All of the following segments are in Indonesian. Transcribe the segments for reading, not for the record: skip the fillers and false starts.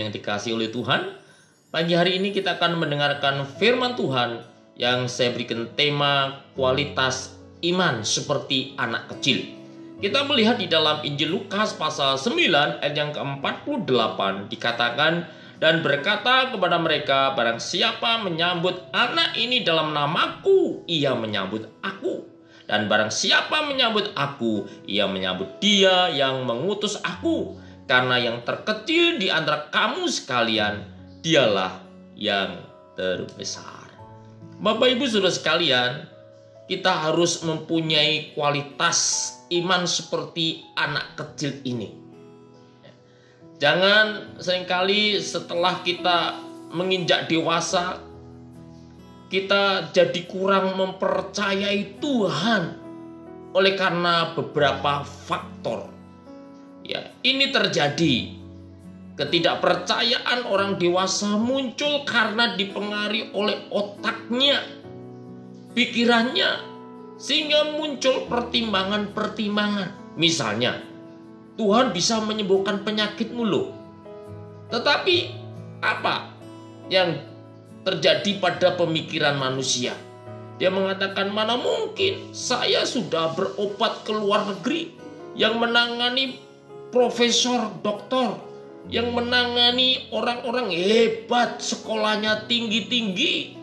yang dikasihi oleh Tuhan. Pagi hari ini kita akan mendengarkan firman Tuhan yang saya berikan tema kualitas iman seperti anak kecil. Kita melihat di dalam Injil Lukas pasal 9 ayat yang ke-48 dikatakan, dan berkata kepada mereka, barang siapa menyambut anak ini dalam namaku, ia menyambut aku. Dan barang siapa menyambut aku, ia menyambut dia yang mengutus aku. Karena yang terkecil di antara kamu sekalian, dialah yang terbesar. Bapak Ibu Saudara sekalian, kita harus mempunyai kualitas iman seperti anak kecil ini. Jangan seringkali setelah kita menginjak dewasa, kita jadi kurang mempercayai Tuhan oleh karena beberapa faktor. Ya, ini terjadi. Ketidakpercayaan orang dewasa muncul karena dipengaruhi oleh otaknya, pikirannya, sehingga muncul pertimbangan-pertimbangan. Misalnya, Tuhan bisa menyembuhkan penyakitmu loh. Tetapi apa yang terjadi pada pemikiran manusia? Dia mengatakan, mana mungkin saya sudah berobat ke luar negeri, yang menangani profesor, doktor, yang menangani orang-orang hebat, sekolahnya tinggi-tinggi.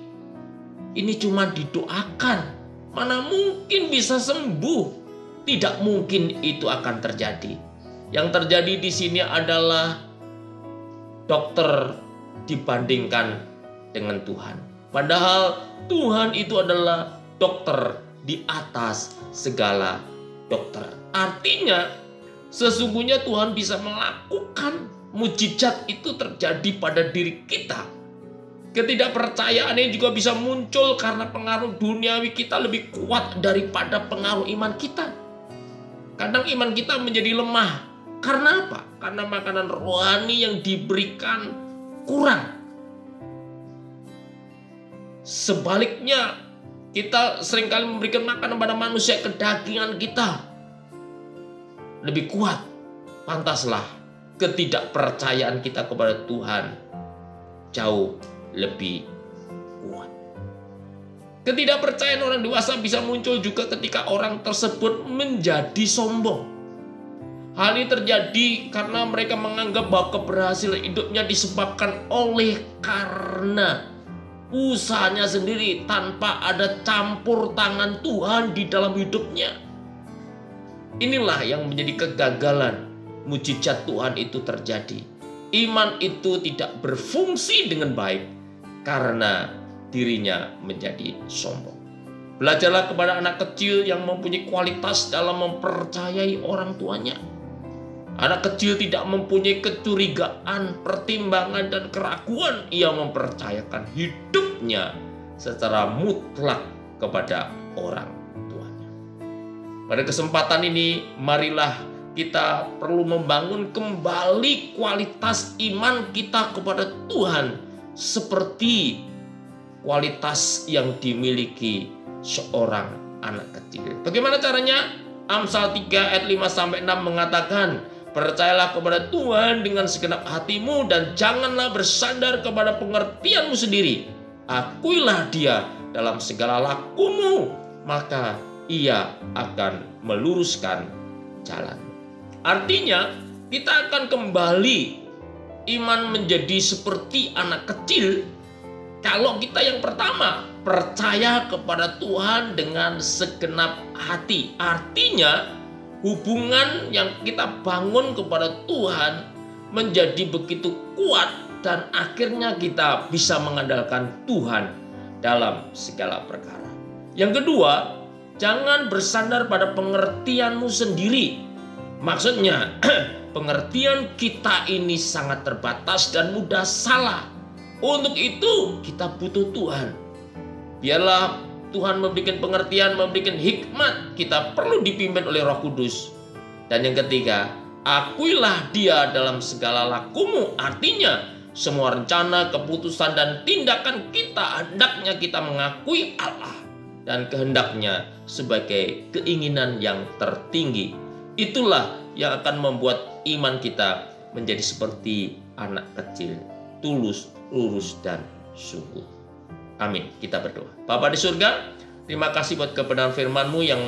Ini cuma didoakan. Mana mungkin bisa sembuh? Tidak mungkin itu akan terjadi. Yang terjadi di sini adalah dokter dibandingkan dengan Tuhan. Padahal Tuhan itu adalah dokter di atas segala dokter. Artinya, sesungguhnya Tuhan bisa melakukan mujizat itu terjadi pada diri kita. Ketidakpercayaan ini juga bisa muncul karena pengaruh duniawi kita lebih kuat daripada pengaruh iman kita. Kadang iman kita menjadi lemah. Karena apa? Karena makanan rohani yang diberikan kurang. Sebaliknya, kita seringkali memberikan makanan pada manusia kedagingan kita lebih kuat. Pantaslah ketidakpercayaan kita kepada Tuhan jauh lebih kuat. Ketidakpercayaan orang dewasa bisa muncul juga ketika orang tersebut menjadi sombong. Hal ini terjadi karena mereka menganggap bahwa keberhasilan hidupnya disebabkan oleh karena usahanya sendiri tanpa ada campur tangan Tuhan di dalam hidupnya. Inilah yang menjadi kegagalan mujizat Tuhan itu terjadi. Iman itu tidak berfungsi dengan baik karena dirinya menjadi sombong. Belajarlah kepada anak kecil yang mempunyai kualitas dalam mempercayai orang tuanya. Anak kecil tidak mempunyai kecurigaan, pertimbangan, dan keraguan. Ia mempercayakan hidupnya secara mutlak kepada orang. Pada kesempatan ini, marilah kita perlu membangun kembali kualitas iman kita kepada Tuhan seperti kualitas yang dimiliki seorang anak kecil. Bagaimana caranya? Amsal 3 ayat 5-6 mengatakan, percayalah kepada Tuhan dengan segenap hatimu dan janganlah bersandar kepada pengertianmu sendiri. Akuilah Dia dalam segala lakumu, maka Ia akan meluruskan jalan. Artinya, kita akan kembali iman menjadi seperti anak kecil kalau kita yang pertama percaya kepada Tuhan dengan segenap hati. Artinya, hubungan yang kita bangun kepada Tuhan menjadi begitu kuat dan akhirnya kita bisa mengandalkan Tuhan dalam segala perkara. Yang kedua, jangan bersandar pada pengertianmu sendiri. Maksudnya, pengertian kita ini sangat terbatas dan mudah salah. Untuk itu, kita butuh Tuhan. Biarlah Tuhan memberikan pengertian, memberikan hikmat. Kita perlu dipimpin oleh Roh Kudus. Dan yang ketiga, akuilah Dia dalam segala lakumu. Artinya, semua rencana, keputusan, dan tindakan kita hendaknya kita mengakui Allah dan kehendaknya sebagai keinginan yang tertinggi. Itulah yang akan membuat iman kita menjadi seperti anak kecil, tulus, lurus, dan sungguh. Amin. Kita berdoa. Bapa di surga, terima kasih buat kebenaran firman-Mu yang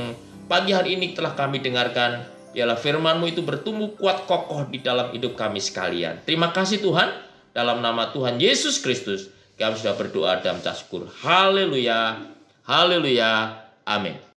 pagi hari ini telah kami dengarkan. Biarlah firman-Mu itu bertumbuh kuat kokoh di dalam hidup kami sekalian. Terima kasih Tuhan. Dalam nama Tuhan Yesus Kristus, kami sudah berdoa dan mengucap syukur. Haleluya. Haleluya. Amin.